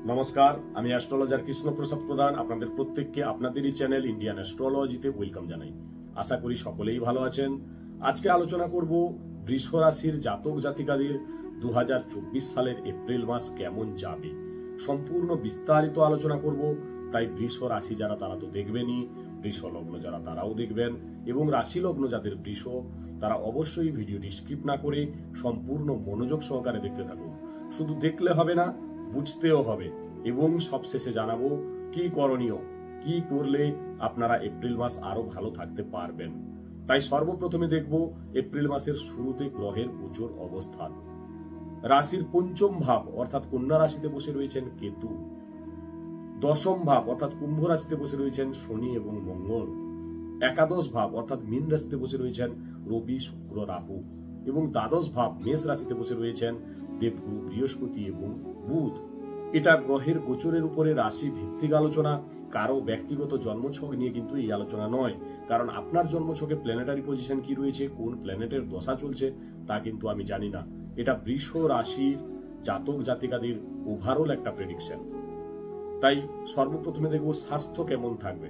নমস্কার, আমি অ্যাস্ট্রোলজার কৃষ্ণপ্রসাদ প্রধান আপনাদের প্রত্যেককে আপনাদেরই চ্যানেল ইন্ডিয়ান অ্যাস্ট্রোলজিতে ওয়েলকাম জানাই। আশা করি সকলেই ভালো আছেন। আজকে আলোচনা করব বৃষ রাশির জাতক জাতিকাদের 2024 সালের এপ্রিল মাস কেমন যাবে, সম্পূর্ণ বিস্তারিত আলোচনা করব। তাই বৃষ রাশি যারা তারা তো দেখবেনই, বৃষ লগ্ন যারা তারাও দেখবেন, এবং রাশি লগ্ন যাদের বৃষ তারা অবশ্যই ভিডিওটি স্কিপ না করে সম্পূর্ণ মনোযোগ সহকারে দেখতে থাকুন। শুধু দেখলে হবে না, বুঝতেও হবে, এবং সবশেষে জানাবো কি করণীয়, কি করলে আপনারা এপ্রিল মাস আরো ভালো থাকতে পারবেন। তাই সর্বপ্রথমে দেখব এপ্রিল মাসের শুরুতে গ্রহের গোচর অবস্থান। রাশির পঞ্চম ভাব অর্থাৎ কন্যা রাশিতে বসে রয়েছেন কেতু, দশম ভাব অর্থাৎ কুম্ভ রাশিতে বসে রয়েছেন শনি এবং মঙ্গল, একাদশ ভাব অর্থাৎ মীন রাশিতে বসে রয়েছেন রবি শুক্র রাহু, এবং দ্বাদশ ভাব মেষ রাশিতে বসে রয়েছেন দেবগুরু বৃহস্পতি এবং বুধ। এটা গ্রহের গোচরের উপরে রাশি ভিত্তিক আলোচনা, কারো ব্যক্তিগত জন্মছক নিয়ে কিন্তু এই আলোচনা নয়। কারণ আপনার জন্মছকে প্ল্যানেটারি পজিশন কি রয়েছে, কোন প্ল্যানেটের দশা চলছে তা কিন্তু আমি জানি না। এটা বৃষ রাশির জাতক জাতিকাদের ওভারঅল একটা প্রেডিকশন। তাই সর্বপ্রথমে দেখব স্বাস্থ্য কেমন থাকবে।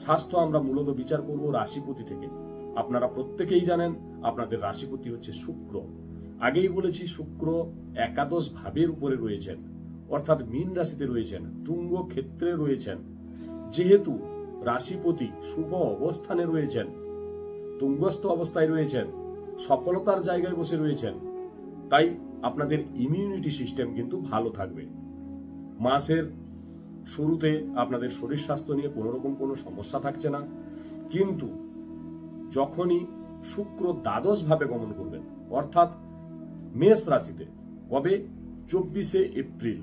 স্বাস্থ্য আমরা মূলত বিচার করব রাশিপতি থেকে। আপনারা প্রত্যেকেই জানেন আপনাদের রাশিপতি হচ্ছে শুক্র। আগেই বলেছি শুক্র একাদশ ভাবের উপরে রয়েছেন, অর্থাৎ মীন রাশিতে রয়েছেন, তুঙ্গ ক্ষেত্রে রয়েছেন। যেহেতু রাশিপতি শুভ অবস্থানে রয়েছেন, তুঙ্গস্থ অবস্থায় রয়েছেন, সফলতার জায়গায় বসে রয়েছেন, তাই আপনাদের ইমিউনিটি সিস্টেম কিন্তু ভালো থাকবে। মাসের শুরুতে আপনাদের শরীর স্বাস্থ্য নিয়ে কোনো রকম কোনো সমস্যা থাকছে না। কিন্তু যখনই শুক্র দ্বাদশ ভাবে গমন করবেন, অর্থাৎ মেষ রাশিতে, কবে? 24শে এপ্রিল।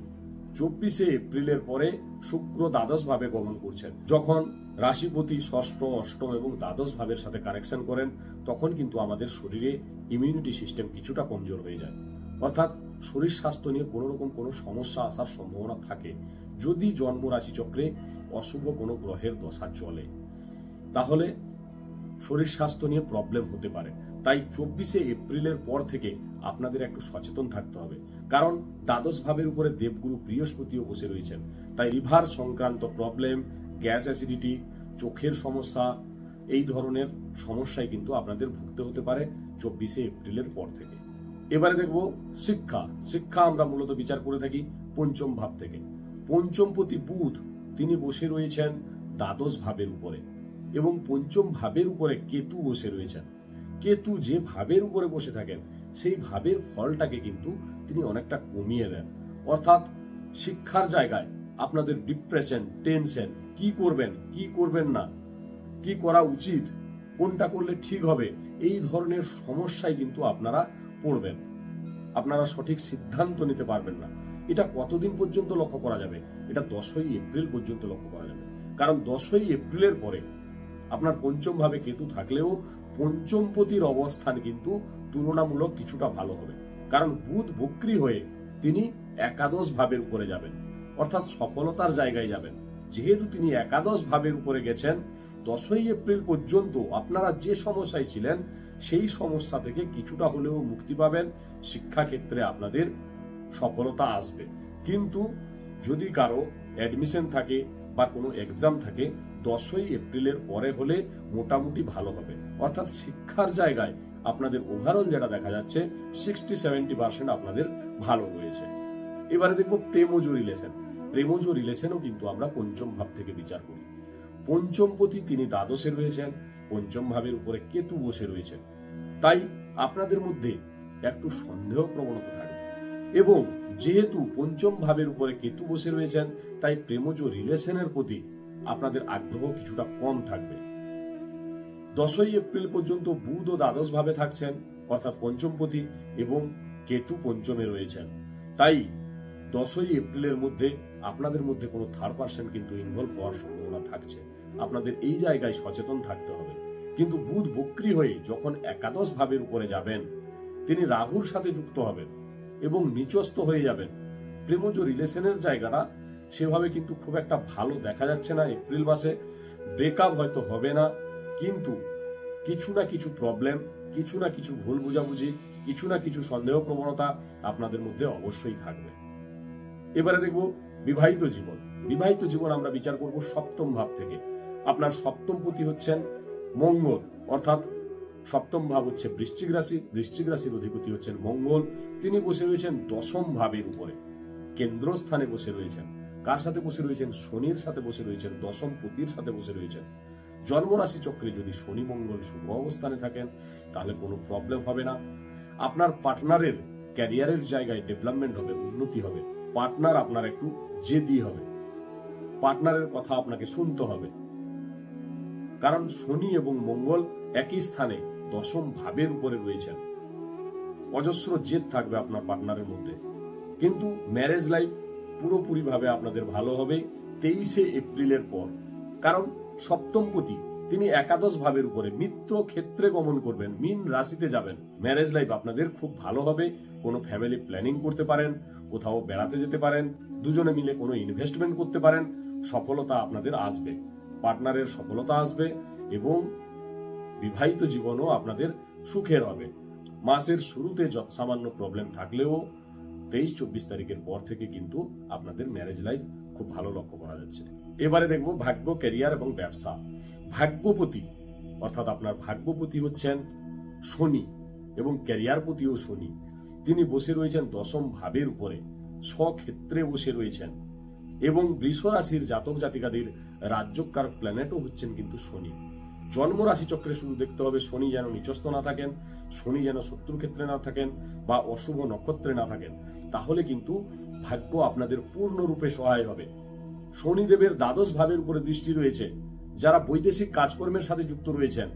24শে এপ্রিলের পরে শুক্র দ্বাদশ ভাবে গমন করছেন। যখন রাশিপতি ষষ্ঠ, অষ্টম এবং দ্বাদশ ভাবের সাথে কানেকশন করেন, তখন কিন্তু আমাদের শরীরে ইমিউনিটি সিস্টেম কিছুটা কমজোর হয়ে যায়। অর্থাৎ শরীর স্বাস্থ্য নিয়ে কোনো রকম কোনো সমস্যা আসার সম্ভাবনা থাকে যদি জন্ম রাশি চক্রে অশুভ কোনো গ্রহের দশা চলে, তাহলে শরীর স্বাস্থ্য নিয়ে প্রবলেম হতে পারে। তাই 24শে এপ্রিলের পর থেকে আপনাদের একটু সচেতন থাকতে হবে, কারণ দ্বাদশ ভাবের উপরে দেবগুরু বৃহস্পতিও বসে রয়েছেন। তাই লিভার সংক্রান্ত প্রবলেম, গ্যাস অ্যাসিডিটি, চোখের সমস্যা, এই ধরনের সমস্যায় কিন্তু আপনাদের ভুগতে হতে পারে 24শে এপ্রিলের পর থেকে। এবারে দেখব শিক্ষা। শিক্ষা আমরা মূলত বিচার করে থাকি পঞ্চম ভাব থেকে। পঞ্চমপতি বুধ তিনি বসে রয়েছেন দ্বাদশ ভাবের উপরে, এবং পঞ্চম ভাবের উপরে কেতু বসে রয়েছেন। কেতু যে ভাবের উপরে বসে থাকেন সেই ভাবের ফলটাকে কিন্তু তিনি অনেকটা কমিয়ে দেন। অর্থাৎ শিক্ষার জায়গায় আপনাদের ডিপ্রেশন, টেনশন, কি করবেন কি করবেন না, কি করা উচিত, কোনটা করলে ঠিক হবে, এই ধরনের সমস্যায় কিন্তু আপনারা পড়বেন। আপনারা সঠিক সিদ্ধান্ত নিতে পারবেন না। এটা কতদিন পর্যন্ত লক্ষ্য করা যাবে? এটা 10ই এপ্রিল পর্যন্ত লক্ষ্য করা যাবে। কারণ 10ই এপ্রিলের পরে আপনার পঞ্চম ভাবে কেতু থাকলেও পঞ্চমপতির অবস্থান কিন্তু তুলনামূলক কিছুটা ভালো হবে। কারণ বুধ বক্রী হয়ে তিনি একাদশ ভাবের উপরে যাবেন, অর্থাৎ সফলতার জায়গায় যাবেন। যেহেতু তিনি একাদশ ভাবের উপরে গেছেন, 10ই এপ্রিল পর্যন্ত আপনারা যে সমস্যায় ছিলেন সেই সমস্যা থেকে কিছুটা হলেও মুক্তি পাবেন। শিক্ষাক্ষেত্রে আপনাদের সফলতা আসবে। কিন্তু যদি কারো অ্যাডমিশন থাকে বা কোনো এক্সাম থাকে, 10ই এপ্রিলের পরে হলে মোটামুটি ভালো হবে। অর্থাৎ শিক্ষার জায়গায় আপনাদের ওভারঅল যেটা দেখা যাচ্ছে 60-70% আপনাদের ভালো রয়েছে। এবারে দেখবো প্রেমজ রিলেশন। প্রেমজ রিলেশনও কিন্তু আমরা পঞ্চম ভাব থেকে বিচার করি। পঞ্চমপতি তিনি দ্বাদশে রয়েছেন, পঞ্চম ভাবের উপরে কেতু বসে রয়েছেন। তাই আপনাদের মধ্যে একটু সন্দেহ প্রবণতা থাকবে, এবং যেহেতু পঞ্চম ভাবের উপরে কেতু বসে রয়েছেন, তাই প্রেমজ রিলেশনের প্রতি আপনাদের আগ্রহ কিছুটা কম থাকবে। 10ই এপ্রিল পর্যন্ত বুধ ও দ্বাদশ ভাবে থাকছেন, অর্থাৎ পঞ্চমপতি, এবং কেতু পঞ্চমে রয়েছেন। তাই 10ই এপ্রিলের মধ্যে আপনাদের মধ্যে কোনো থার্ড পার্সন কিন্তু ইনভলভ হওয়ার সম্ভাবনা থাকছে। আপনাদের এই জায়গায় সচেতন থাকতে হবে। কিন্তু বুধ বক্রী হয়ে যখন একাদশ ভাবের উপরে যাবেন, তিনি রাহুর সাথে যুক্ত হবেন এবং নিচস্থ হয়ে যাবেন। প্রেমজ রিলেশনের জায়গাটা সেভাবে কিন্তু খুব একটা ভালো দেখা যাচ্ছে না। এপ্রিল মাসে ব্রেকআপ হয়তো হবে না, কিন্তু কিছু না কিছু প্রবলেম, কিছু না কিছু ভুল বোঝাবুঝি, কিছু না কিছু সন্দেহ প্রবণতা আপনাদের মধ্যে অবশ্যই থাকবে। এবারে দেখব বিবাহিত জীবন। বিবাহিত জীবন আমরা বিচার করব সপ্তম ভাব থেকে। আপনার সপ্তম পতি হচ্ছেন মঙ্গল, অর্থাৎ সপ্তম ভাব হচ্ছে বৃশ্চিক রাশি। বৃশ্চিক রাশির অধিপতি হচ্ছেন মঙ্গল। তিনি বসে রয়েছেন দশম ভাবের উপরে, কেন্দ্রস্থানে বসে রয়েছেন। কার সাথে বসে রয়েছেন? শনির সাথে বসে রয়েছেন, দশম পতির সাথে বসে রয়েছেন। জন্মরাশি চক্রে যদি শনি মঙ্গল শুভ অবস্থানে থাকেন তাহলে কোনো প্রবলেম হবে না। আপনার পার্টনারের ক্যারিয়ারের জায়গায় ডেভেলপমেন্ট হবে, উন্নতি হবে। পার্টনার আপনার একটু জেদি হবে, পার্টনারের কথা আপনাকে শুনতে হবে, কারণ শনি এবং মঙ্গল একই স্থানে দশম ভাবের উপরে রয়েছেন। অজস্র জেদ থাকবে আপনার পার্টনারের মধ্যে, কিন্তু ম্যারেজ লাইফ পুরোপুরি ভাবে আপনাদের ভালো হবে 23শে এপ্রিলের পর। কারণ সপ্তম পতি তিনি একাদশ ভাবের উপরে মিত্র ক্ষেত্রে গমন করবেন, মীন রাশিতে যাবেন। ম্যারেজ লাইফ আপনাদের খুব ভালো হবে। কোনো ফ্যামিলি প্ল্যানিং করতে পারেন, কোথাও বেড়াতে যেতে পারেন, দুজনে মিলে কোনো ইনভেস্টমেন্ট করতে পারেন। সফলতা আপনাদের আসবে, পার্টনারের সফলতা আসবে এবং বিবাহিত জীবনও আপনাদের সুখের হবে। মাসের শুরুতে যৎসামান্য প্রবলেম থাকলেও 23-24 তারিখের পর থেকে কিন্তু আপনাদের ম্যারেজ লাইফ খুব ভালো লক্ষ্য করা যাচ্ছে। এবারে দেখব ভাগ্য, ক্যারিয়ার এবং ব্যবসা। ভাগ্যপতি অর্থাৎ আপনার ভাগ্যপতি হচ্ছেন শনি এবং ক্যারিয়ারপতিও শনি। তিনি বসে রয়েছেন দশম ভাবের উপরে, স্বক্ষেত্রে বসে রয়েছেন এবং বৃষ রাশির জাতক জাতিকাদের রাজ্যকারক প্ল্যানেটও হচ্ছেন কিন্তু শনি। জন্ম রাশি চক্রে শুধু দেখতে হবে শনি যেন নিচস্থ না থাকেন, শনি যেন শত্রু ক্ষেত্রে না থাকেন বা অশুভ নক্ষত্রে না থাকেন, তাহলে কিন্তু ভাগ্য আপনাদের পূর্ণরূপে সহায় হবে। শনিদেবের দ্বাদশ ভাবের উপরে দৃষ্টি রয়েছে। যারা বৈদেশিক কাজকর্মের সাথে যুক্ত রয়েছেন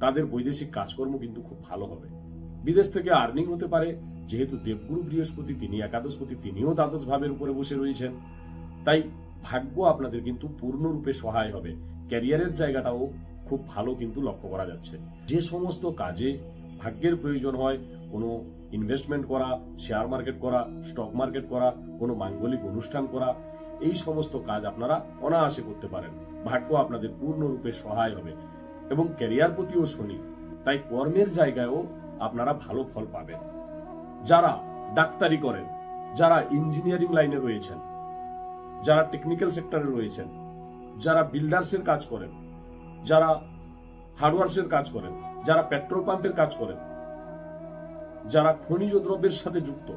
তাদের বৈদেশিক কাজকর্ম কিন্তু খুব ভালো হবে। বিদেশ থেকে আর্নিং হতে পারে, যেহেতু দেবগুরু বৃহস্পতি তিনি একাদশপতি, তিনিও দ্বাদশ ভাবের উপরে বসে রয়েছেন। তাই ভাগ্য আপনাদের কিন্তু পূর্ণরূপে সহায় হবে। ক্যারিয়ারের জায়গাটাও খুব ভালো কিন্তু লক্ষ্য করা যাচ্ছে। যে সমস্ত কাজে ভাগ্যের প্রয়োজন হয়, কোনো ইনভেস্টমেন্ট করা, শেয়ার মার্কেট করা, স্টক মার্কেট করা, কোনো মাঙ্গলিক অনুষ্ঠান করা, এই সমস্ত কাজ আপনারা অনায়াসে করতে পারেন। ভাগ্য আপনাদের পূর্ণরূপে সহায় হবে এবং ক্যারিয়ার প্রতিও শনি, তাই কর্মের জায়গায়ও আপনারা ভালো ফল পাবেন। যারা ডাক্তারি করেন, যারা ইঞ্জিনিয়ারিং লাইনে রয়েছেন, যারা টেকনিক্যাল সেক্টরে রয়েছেন, যারা বিল্ডার্সের কাজ করেন, যারা হার্ডওয়ার্সের কাজ করেন, যারা পেট্রোল পাম্পের কাজ করেন, যারা খনিজ দ্রব্যের সাথে যুক্ত,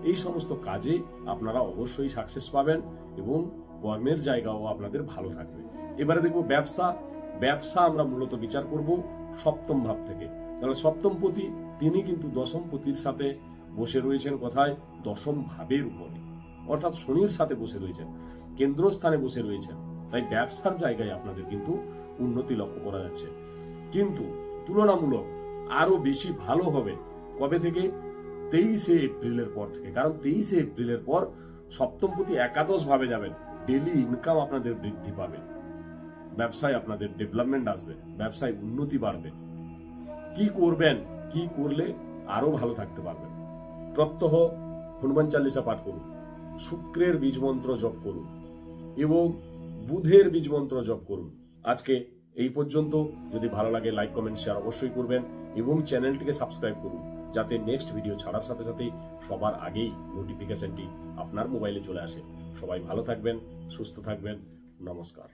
এই সমস্ত কাজে আপনারা অবশ্যই সাকসেস পাবেন এবং কর্মের জায়গাও আপনাদের ভালো থাকবে। এবারে দেখব ব্যবসা। ব্যবসা আমরা মূলত বিচার করব সপ্তম ভাব থেকে। তাহলে সপ্তম পতি তিনি কিন্তু দশম পতির সাথে বসে রয়েছেন কোথায়? দশম ভাবের উপরে, অর্থাৎ শনির সাথে বসে রয়েছেন, কেন্দ্রস্থানে বসে রয়েছেন। তাই ব্যবসার জায়গায় আপনাদের কিন্তু উন্নতি লক্ষ্য করা যাচ্ছে, কিন্তু তুলনামূলক আরো বেশি ভালো হবে কবে থেকে? 23শে এপ্রিলের পর থেকে। কারণ 23শে এপ্রিলের পর সপ্তমপতি একাদশ ভাবে যাবেন। ডেইলি ইনকাম আপনাদের বৃদ্ধি পাবে, ব্যবসায় আপনাদের ডেভেলপমেন্ট আসবে, ব্যবসায় উন্নতি বাড়বে। কি করবেন, কি করলে আরো ভালো থাকতে পারবেন? প্রত্যহ হনুমান চালিসা পাঠ করুন, শুক্রের বীজ মন্ত্র জপ করুন এবং বুধের বীজ মন্ত্র জপ করুন। আজকে এই পর্যন্ত। যদি ভালো লাগে লাইক, কমেন্ট, শেয়ার অবশ্যই করবেন এবং চ্যানেলটিকে সাবস্ক্রাইব করুন, যাতে নেক্সট ভিডিও ছাড়ার সাথে সাথেই সবার আগেই নোটিফিকেশনটি আপনার মোবাইলে চলে আসে। সবাই ভালো থাকবেন, সুস্থ থাকবেন। নমস্কার।